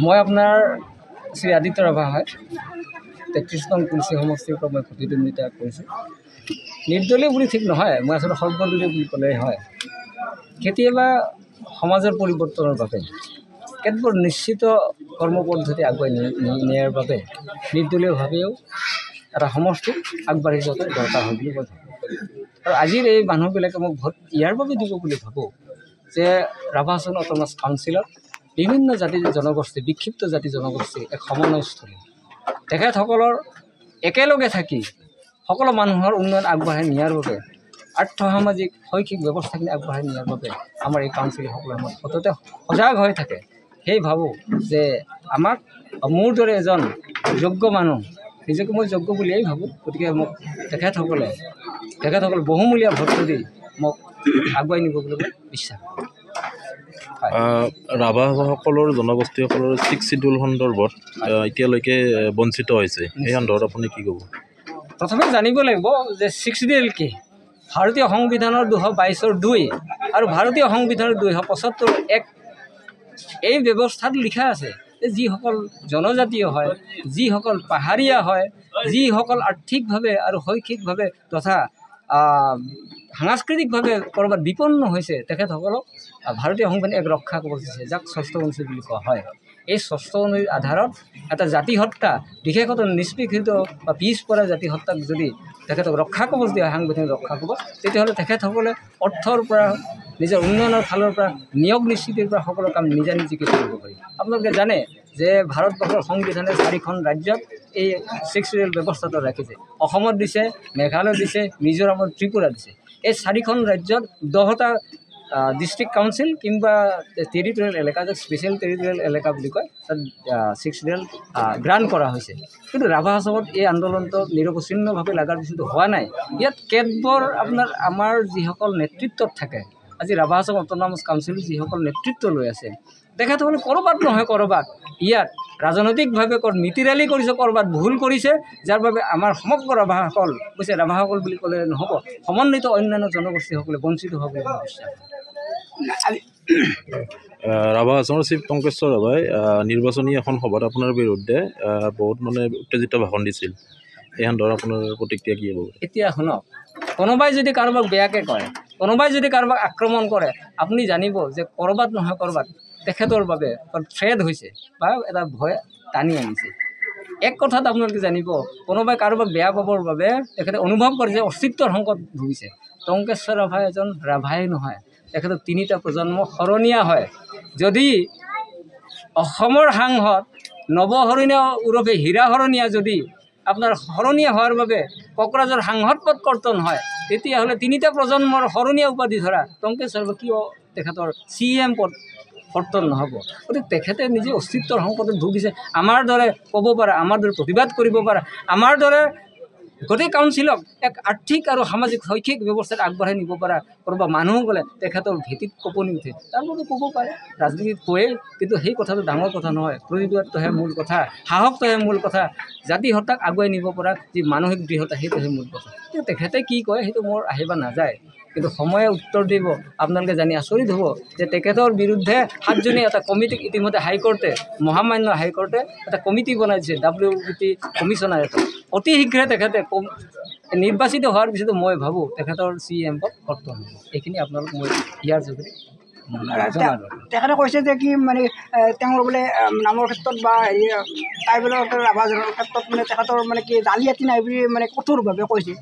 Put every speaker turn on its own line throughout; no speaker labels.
মই আপোনাৰ শ্ৰী আদিত্য ৰাভা হয়। 33 নং তুলসী সমষ্টিৰ পৰা মই প্ৰতিদ্বন্দ্বিতা কৰিছোঁ। নিৰ্দলীয় বুলি ঠিক নহয়, মই আচলতে সৰ্বদলীয় বুলি ক'লে হয়। কেতিয়াবা সমাজৰ পৰিৱৰ্তনৰ বাবে কেতবোৰ নিশ্চিত কৰ্মপদ্ধতি আগুৱাই নিয়াৰ বাবে নিৰ্দলীয়ভাৱেও এটা সমষ্টি আগবাঢ়ি যোৱাটো দৰকাৰ হয় বুলি মই ভাবোঁ। আৰু আজিৰ এই মানুহবিলাকে মোক ভোট ইয়াৰ বাবে দিব বুলি ভাবোঁ যে ৰাভা হাছান অট'নমাছ কাউন্সিলত বিভিন্ন জাতি জনগোষ্ঠী, বিক্ষিপ্ত জাতি জনগোষ্ঠী এক সমন্বয়স্থলী। তেখেতসকলৰ একেলগে থাকি সকলো মানুহৰ উন্নয়ন আগবঢ়াই নিয়াৰ বাবে, আৰ্থসামাজিক শৈক্ষিক ব্যৱস্থাখিনি আগবঢ়াই নিয়াৰ বাবে আমাৰ এই কাউন্সিলে সকলো সময়ত সততে সজাগ হৈ থাকে। সেই ভাবোঁ যে আমাক মোৰ দৰে এজন যোগ্য মানুহ, নিজকে মই যোগ্য বুলিয়েই ভাবোঁ, গতিকে মোক তেখেতসকলে বহুমূলীয়া ভোট দি মোক আগুৱাই নিব বুলি মই বিশ্বাস কৰোঁ।
ৰাভাসকলৰ জনগোষ্ঠীসকলৰ 6th শিডিউল সন্দৰ্ভত এতিয়ালৈকে বঞ্চিত হৈছে, এই সন্দৰ্ভত আপুনি কি ক'ব?
প্ৰথমে জানিব লাগিব যে 6th শিডিউল কি। ভাৰতীয় সংবিধানৰ 222(2) আৰু ভাৰতীয় সংবিধানৰ 275(1) এই ব্যৱস্থাত লিখা আছে যে যিসকল জনজাতীয় হয়, যিসকল পাহাৰীয়া হয়, যিসকল আৰ্থিকভাৱে আৰু শৈক্ষিকভাৱে তথা সাংস্কৃতিকভাৱে ক'ৰবাত বিপন্ন হৈছে, তেখেতসকলক ভাৰতীয় সংবিধানে এক ৰক্ষা কৱচ দিছে, যাক ষষ্ঠ অনুচ্ছেদ বুলি কোৱা হয়। এই ষষ্ঠ অনুচ্ছেদৰ আধাৰত এটা জাতি হত্যা, বিশেষত নিষ্পেষিত বা পিছপৰা জাতি হত্যাক যদি তেখেতক ৰক্ষা কৱচ দিয়া হয়, সাংবিধানিক ৰক্ষা কৱচ, তেতিয়াহ'লে তেখেতসকলে অৰ্থৰ পৰা, নিজৰ উন্নয়নৰ ফালৰ পৰা, নিয়োগ নিশ্চিতিৰ পৰা সকলো কাম নিজাকৈ কৰিব পাৰি। আপোনালোকে জানে যে ভাৰতবৰ্ষৰ সংবিধানে 4খন ৰাজ্যত এই 6th শিডিউল ব্যৱস্থাটো ৰাখিছে। অসমত দিছে, মেঘালয় দিছে, মিজোৰামত, ত্ৰিপুৰা দিছে। এই 4খন ৰাজ্যত 10টা ডিষ্ট্ৰিক্ট কাউন্সিল কিংবা টেৰিটৰিয়েল এলেকা, যাক স্পেচিয়েল টেৰিটৰিয়েল এলেকা বুলি কয়, তাত 6th শিডিউল গ্ৰাণ্ট কৰা হৈছে। কিন্তু ৰাভা হাছানত এই আন্দোলনটো নিৰৱচ্ছিন্নভাৱে লগাৰ পিছতো হোৱা নাই। ইয়াত কেতবোৰ আমাৰ যিসকল নেতৃত্বত থাকে, আজি ৰাভা হাছান অট'নমাছ কাউন্সিলৰ যিসকল নেতৃত্ব লৈ আছে, তেখেতসকলে ক'ৰবাত নহয় ক'ৰবাত ইয়াত ৰাজনৈতিকভাৱে মিতিৰালি কৰিছে, ক'ৰবাত ভুল কৰিছে, যাৰ বাবে আমাৰ সমগ্ৰ ৰাভাসকল কৈছে, ৰাভাসকল বুলি ক'লে নহ'ব, সমন্বিত অন্যান্য জনগোষ্ঠীসকলে বঞ্চিত হ'ব বুলি বিশ্বাস।
ৰাভা হাছানৰ চিফ টংকেশ্বৰ ৰাভাই নিৰ্বাচনী এখন সভাত আপোনাৰ বিৰুদ্ধে বহুত উত্তেজিত ভাষণ দিছিল। এই সন্দৰ্ভত আপোনাৰ প্ৰতিক্ৰিয়া কি হ'ব?
এতিয়া শুনক, কোনোবাই যদি কাৰোবাক বেয়াকৈ কয়, কোনোবাই যদি কাৰোবাক আক্ৰমণ কৰে, আপুনি জানিব যে ক'ৰবাত নহয় ক'ৰবাত তেখেতৰ বাবে থ্ৰেড হৈছে বা এটা ভয় টানি আনিছে। এক কথাত আপোনালোকে জানিব, কোনোবাই কাৰোবাক বেয়া পাবৰ বাবে তেখেতে অনুভৱ কৰে যে অস্তিত্বৰ সংকট ভুগিছে। টংকেশ্বৰ ৰাভা এজন ৰাভাই নহয়, তেখেতৰ 3টা প্ৰজন্ম শৰণীয়া হয়। যদি অসমৰ সাংসদ নৱশৰণীয়া ওৰফে হীৰা শৰণীয়া যদি আপোনাৰ শৰণীয়া হোৱাৰ বাবে কোকৰাঝাৰ সাংসদ পদ কৰ্তন হয়, তেতিয়াহ'লে 3টা প্ৰজন্মৰ শৰণীয়া উপাধি ধৰা টংকেশ্বৰ ৰাভা কিয় তেখেতৰ CM পদ কৰ্তন নহ'ব? গতিকে তেখেতে নিজে অস্তিত্বৰ সংকটত ভুগিছে। আমাৰ দৰে ক'ব পাৰা, আমাৰ দৰে প্ৰতিবাদ কৰিব পাৰা, আমাৰ দৰে গোটেই কাউন্সিলক এক আৰ্থিক আৰু সামাজিক শৈক্ষিক ব্যৱস্থাত আগবঢ়াই নিব পৰা কোনোবা মানুহ গ'লে তেখেতৰ ভেটিত কঁপনি উঠে, তাৰ বাবে ক'ব পাৰে। ৰাজনীতিত কয়েই, কিন্তু সেই কথাটো ডাঙৰ কথা নহয়। প্ৰতিবাদটোহে মূল কথা, সাহসটোহে মূল কথা, জাতি হত্যাক আগুৱাই নিব পৰা যি মানসিক দৃঢ়তা, সেইটোহে মূল কথা। কিন্তু তেখেতে কি কয় সেইটো মোৰ আহিব নাযায়, কিন্তু সময়ে উত্তৰ দিব। আপোনালোকে জানি আচৰিত হ'ব যে তেখেতৰ বিৰুদ্ধে 7জনীয়া এটা কমিটিক ইতিমধ্যে হাইকোৰ্টে, মহামান্য হাইকোৰ্টে এটা কমিটি বনাই দিছে, WBT কমিশ্যনাৰ এটা। অতি শীঘ্ৰে তেখেতে নিৰ্বাচিত হোৱাৰ পিছতো মই ভাবোঁ তেখেতৰ CM পদ কৰ্তন হ'ব। এইখিনি আপোনালোক মই ইয়াৰ যোগেদি
তেখেতে কৈছে যে কি তেওঁৰ বোলে নামৰ ক্ষেত্ৰত বা ট্ৰাইবেলৰ ৰাভাজনৰ ক্ষেত্ৰত তেখেতৰ কি জালিয়াতি নাই বুলি কঠোৰভাৱে কৈছে।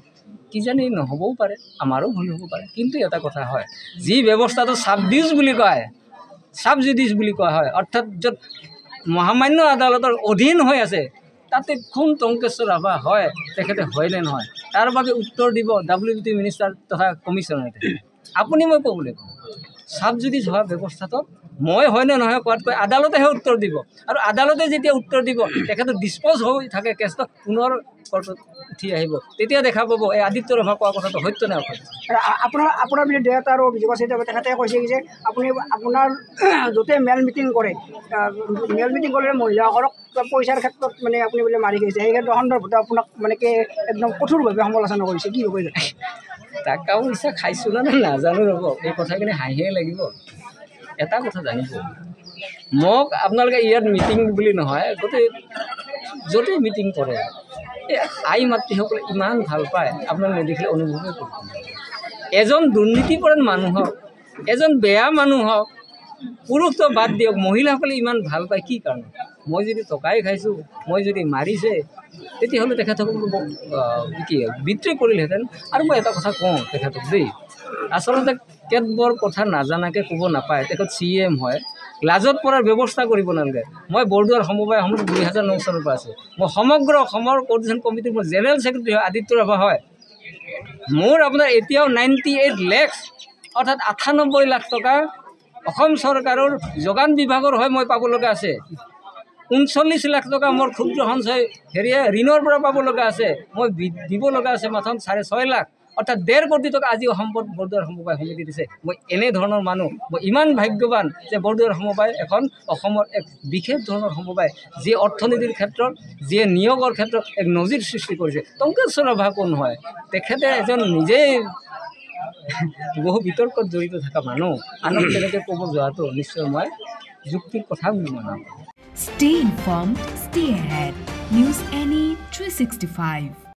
কিজানি নহ'বও পাৰে, আমাৰো ভুল হ'ব পাৰে, কিন্তু এটা কথা হয়, যি ব্যৱস্থাটো ছাবডিউচ বুলি কয়, ছাবজুডিচ বুলি কোৱা হয়, অৰ্থাৎ য'ত মহামান্য আদালতৰ অধীন হৈ আছে, তাতে কোন টংকেশ্বৰ ৰাভা হয়, তেখেতে হয় নে নহয়, তাৰ বাবে উত্তৰ দিব WBT মিনিষ্টাৰ তথা কমিশ্যনাৰে। আপুনি মই ক'বলৈ কওঁ, ছাবজুডিচ হোৱা ব্যৱস্থাটো মই হয় নে নহয় কোৱাতকৈ আদালতেহে উত্তৰ দিব, আৰু আদালতে যেতিয়া উত্তৰ দিব তেখেতে ডিছপ'জ হৈ থাকে কেছটো, পুনৰ কোৰ্টত উঠি আহিব, তেতিয়া দেখা পাব এই আদিত্য ৰাভা কোৱা কথাটো সত্য নে অসত্য।
আপোনাৰ বিৰুদ্ধে এটা আৰু অভিযোগ আছে, তেখেতে কৈছে যে আপুনি আপোনাৰ য'তে মেল মিটিং কৰে, মেল মিটিং কৰিলে মহিলাসকলক পইচাৰ ক্ষেত্ৰত আপুনি বোলে মাৰি গৈছে, সেই ক্ষেত্ৰত সন্দৰ্ভত আপোনাক কি একদম কঠোৰভাৱে সমালোচনা কৰিছে, কি হ'ব?
টাকা পইচা খাইছোঁ নে নাজানো ৰ'ব, এই কথাখিনি হাঁহিয়ে লাগিব। এটা কথা জানিব, মোক আপোনালোকে ইয়াত মিটিং বুলি নহয়, গোটেই য'তে মিটিং কৰে এই আই মাতৃসকলে ইমান ভাল পায়, আপোনালোকে নেদেখিলে অনুভৱেই কৰিব। এজন দুৰ্নীতিপৰায়ণ মানুহক, এজন বেয়া মানুহক, পুৰুষটো বাদ দিয়ক, মহিলাসকলে ইমান ভাল পায় কি কাৰণে? মই যদি টকাই খাইছোঁ, মই যদি মাৰিছে, তেতিয়াহ'লে তেখেতসকলক কি বিদ্ৰোহ কৰিলেহেঁতেন। আৰু মই এটা কথা কওঁ তেখেতক দেই, আচলতে কেতবোৰ কথা নাজানাকৈ ক'ব নাপায়। তেখেত CM হয়, লাজত পৰাৰ ব্যৱস্থা কৰিব নালাগে। মই বৰদুৱাৰ সমবায় সমিতি 2009 চনৰ পৰা আছে। মই সমগ্ৰ অসমৰ কোঅৰ্ডিনেশ্যন কমিটিৰ মই জেনেৰেল ছেক্ৰেটাৰী হয়, আদিত্য ৰাভা হয়। মোৰ আপোনাৰ এতিয়াও 98 লাখ অৰ্থাৎ 98 লাখ টকা অসম চৰকাৰৰ যোগান বিভাগৰ হয় মই পাব লগা আছে। 39 লাখ টকা মোৰ ক্ষুদ্ৰ সঞ্চয় ঋণৰ পৰা পাব লগা আছে। মই দিব লগা আছে মাত্ৰ 6.5 লাখ, অৰ্থাৎ 1.5 কোটি টকা আজিও সম্পদ বৰদুৱাৰ সমবায় সমিতি দিছে। মই এনেধৰণৰ মানুহ, মই ইমান ভাগ্যৱান যে বৰদুৱাৰ সমবায় এখন অসমৰ এক বিশেষ ধৰণৰ সমবায়, যি অৰ্থনীতিৰ ক্ষেত্ৰত, যিয়ে নিয়োগৰ ক্ষেত্ৰত এক নজিৰ সৃষ্টি কৰিছে। টংকেশ্বৰ ৰাভা কোন হয়? তেখেতে এজন নিজেই বহু বিতৰ্কত জড়িত থকা মানুহ, আনক তেনেকৈ ক'ব যোৱাটো নিশ্চয় মই যুক্তিৰ কথা বুলি মানো।
Stay informed, stay ahead. News Any 365.